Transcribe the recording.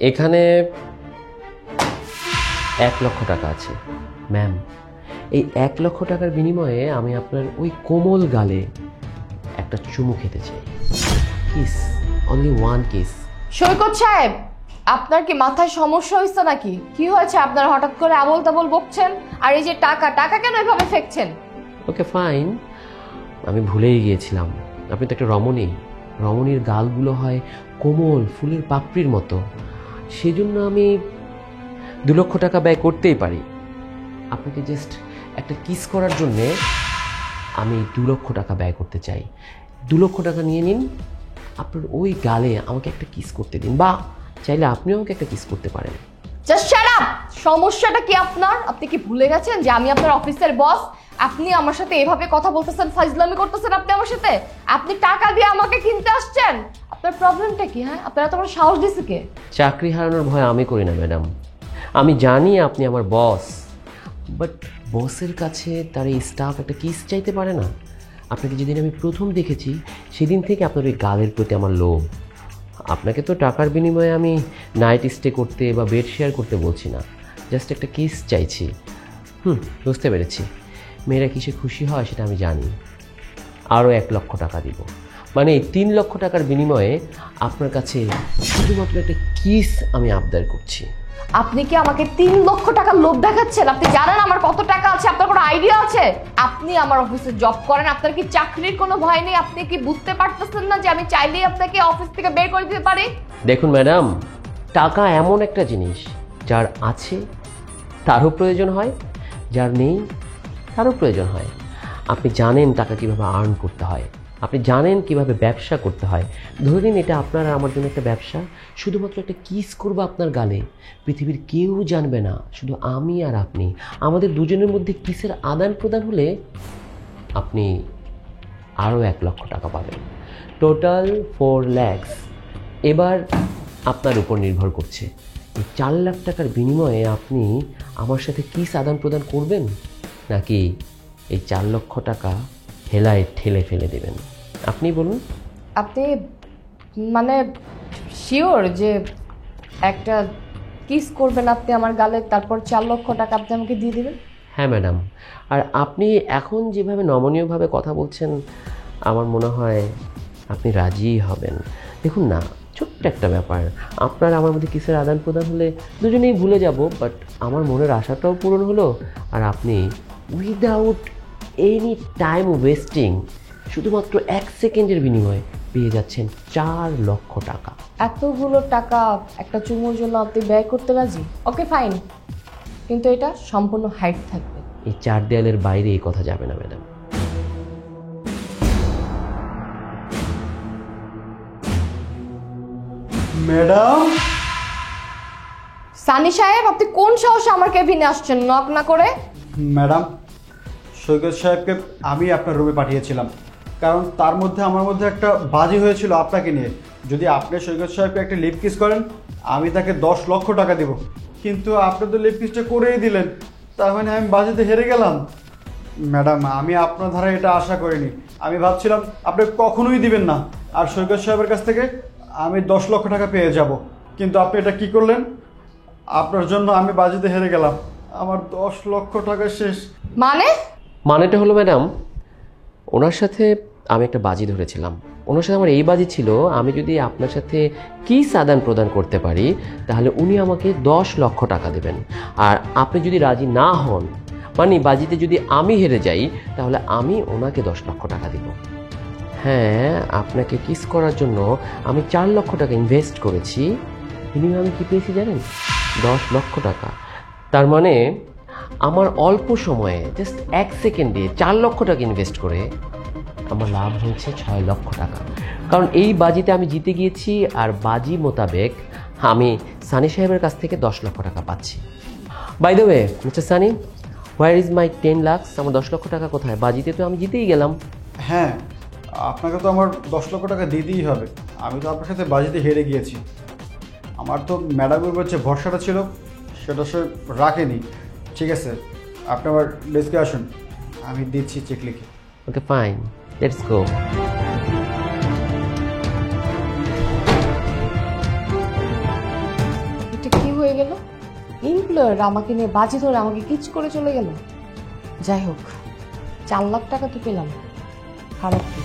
এখানে 1 লক্ষ টাকা আছে ম্যাম। এই 1 লক্ষ টাকার বিনিময়ে আমি আপনার ওই কোমল গালে একটা চুমু খেতে চাই। Kiss, only 1 kiss. সৈকত সাহেব, আপনার কি মাথায় সমস্যা হয়েছে নাকি? কি হয়েছে আপনার? হঠাৎ করে আবল তাবল বকছেন, আর এই যে টাকা কেন এভাবে ফেকছেন? ওকে ফাইন, আমি ভুলেই গিয়েছিলাম আপনি তো একটা রমণী। রমণীর গালগুলো হয় কোমল ফুলের পাপড়ির মতো, সেজন্য আমি 2 লক্ষ টাকা ব্যয় করতেই পারি। আপনাকে জাস্ট একটা কিস করার জন্যে আমি 2 লক্ষ টাকা ব্যয় করতে চাই। 2 লক্ষ টাকা নিয়ে নিন, আপনার ওই গালে আমাকে একটা কিস করতে দিন, বা চাইলে আপনিও আমাকে একটা কিস করতে পারেন। Just shut up! সমস্যাটা কি আপনার? আপনি কি ভুলে গেছেন যে আমি আপনার অফিসের বস? আপনি আমার সাথে এভাবে কথা বলতেছেন, ফাজলামি করতেছেন আপনি আমার সাথে। আপনি টাকা দিয়ে আমাকে কিনতে আসছেন। আপনার প্রবলেমটা কি? হ্যাঁ, আপনারা তো আমার সাহস দিছে কে? চাকরি হারানোর ভয় আমি করি না ম্যাডাম। আমি জানি আপনি আমার বস, বাট বসের কাছে তার এই স্টাফ একটা কিস চাইতে পারে না। আপনাকে যেদিন আমি প্রথম দেখেছি সেদিন থেকে আপনার ওই গালের প্রতি আমার লোভ। আপনাকে তো টাকার বিনিময়ে আমি নাইট স্টে করতে বা বেড শেয়ার করতে বলছি না, জাস্ট একটা কিস চাইছি। বুঝতে পেরেছি মেয়েরা কিসে খুশি হয় সেটা আমি জানি। আরও 1 লক্ষ টাকা দিব, মানে 3 লক্ষ টাকার বিনিময়ে আপনার কাছে শুধুমাত্র একটা কিস আমি আবদার করছি। আপনি কি আমাকে 3 লক্ষ টাকার লোভ দেখাচ্ছেন? আপনি জানেন আমার কত টাকা আছে? আপনার কোনো আইডিয়া আছে? আপনি আমার অফিসে জব করেন, আপনার কি চাকরির কোনো ভয় নেই? আপনি কি বুঝতে পারতেছেন না যে আমি চাইলেই আপনাকে অফিস থেকে বের করে দিতে পারি? দেখুন ম্যাডাম, টাকা এমন একটা জিনিস যার আছে তারও প্রয়োজন হয়, যার নেই তারও প্রয়োজন হয়। আপনি জানেন টাকা কিভাবে আর্ন করতে হয়, আপনি জানেন কিভাবে ব্যবসা করতে হয়। ধরে নিন এটা আপনার আর আমার জন্য একটা ব্যবসা। শুধুমাত্র একটা কিস করবো আপনার গালে, পৃথিবীর কেউ জানবে না, শুধু আমি আর আপনি। আমাদের দুজনের মধ্যে কিসের আদান প্রদান হলে আপনি আরও 1 লক্ষ টাকা পাবেন, টোটাল 4 lakhs। এবার আপনার উপর নির্ভর করছে এই 4 লাখ টাকার বিনিময়ে আপনি আমার সাথে কিস আদান প্রদান করবেন, নাকি এই 4 লক্ষ টাকা হেলায় ঠেলে ফেলে দেবেন। আপনি বলুন। আপনি মানে শিওর যে একটা কিস করবেন আপনি আমার গালে, তারপর 4 লক্ষ টাকা আপনি আমাকে দিয়ে দিবেন? হ্যাঁ ম্যাডাম, আর আপনি এখন যেভাবে নমনীয়ভাবে কথা বলছেন আমার মনে হয় আপনি রাজিই হবেন। দেখুন না, ছোট্ট একটা ব্যাপার, আপনার আমার মধ্যে কিসের আদান প্রদান হলে দুজনেই ভুলে যাব, বাট আমার মনের আশাটাও পূরণ হলো। আর আপনি উইদাউট এনি টাইম ওয়েস্টিং শুধুমাত্র 1 সেকেন্ডের বিনিময়ে পেয়ে যাচ্ছেন 4 লক্ষ টাকা। এতগুলো টাকা একটা চুমুর জন্য আপনি ব্যয় করতে রাজি? ওকে ফাইন, কিন্তু এটা সম্পূর্ণ হাইট থাকবে। এই 4 দেয়ালের বাইরে এই কথা যাবে না ম্যাডাম। ম্যাডাম, সানি সাহেব, আপনি কোন সাহসে আমার কেবিনে আসছেন নক না করে? ম্যাডাম, সৈকত সাহেবকে আমি আপনার রুমে পাঠিয়েছিলাম, কারণ তার মধ্যে আমার মধ্যে একটা বাজি হয়েছিল আপনাকে নিয়ে। যদি আপনি সৈকত সাহেবকে একটা লিপ কিস করেন আমি তাকে 10 লক্ষ টাকা দেব, কিন্তু আপনি তো লিপ কিসটা করেই দিলেন, তার মানে আমি বাজিতে হেরে গেলাম। ম্যাডাম, আমি আপনার ধারা এটা আশা করিনি। আমি ভাবছিলাম আপনি কখনোই দিবেন না, আর সৈকত সাহেবের কাছ থেকে আমি 10 লক্ষ টাকা পেয়ে যাব, কিন্তু আপনি এটা কি করলেন? আপনার জন্য আমি বাজিতে হেরে গেলাম, আমার 10 লক্ষ টাকা শেষ। মানেটা হলো ম্যাডাম, ওনার সাথে আমি একটা বাজি ধরেছিলাম। ওনার সাথে আমার এই বাজি ছিল, আমি যদি আপনার সাথে কিস আদান প্রদান করতে পারি তাহলে উনি আমাকে 10 লক্ষ টাকা দেবেন। আর আপনি যদি রাজি না হন, মানে বাজিতে যদি আমি হেরে যাই, তাহলে আমি ওনাকে 10 লক্ষ টাকা দিব। হ্যাঁ, আপনাকে কিস করার জন্য আমি 4 লক্ষ টাকা ইনভেস্ট করেছি, বিনিময়ে আমি কী পেয়েছি জানেন? 10 লক্ষ টাকা। তার মানে আমার অল্প সময়ে জাস্ট 1 সেকেন্ডে 4 লক্ষ টাকা ইনভেস্ট করে আমার লাভ হয়েছে 6 লক্ষ টাকা। কারণ এই বাজিতে আমি জিতে গিয়েছি, আর বাজি মোতাবেক আমি সানি সাহেবের কাছ থেকে 10 লক্ষ টাকা পাচ্ছি। By the way mister Sunny, where is my 10 lakhs? আমার 10 লক্ষ টাকা কোথায়? বাজিতে তো আমি জিতেই গেলাম। হ্যাঁ, আপনাকে তো আমার 10 লক্ষ টাকা দিতেই হবে, আমি তো আপনার সাথে বাজিতে হেরে গিয়েছি। আমার তো ম্যাডামের উপর যে ভরসাটা ছিল সেটা সে রাখেনি। ঠিক আছে, আপনি আমার ডেস্কে আসুন, আমি দিচ্ছি চেক লিখে। Okay fine, let's go. এটা কি হয়ে গেল? এমপ্লয়ার আমাকে নিয়ে বাজি ধরে আমাকে কিচ করে চলে গেল। যাই হোক, 4 লাখ টাকা তো পেলাম, খারাপ কি?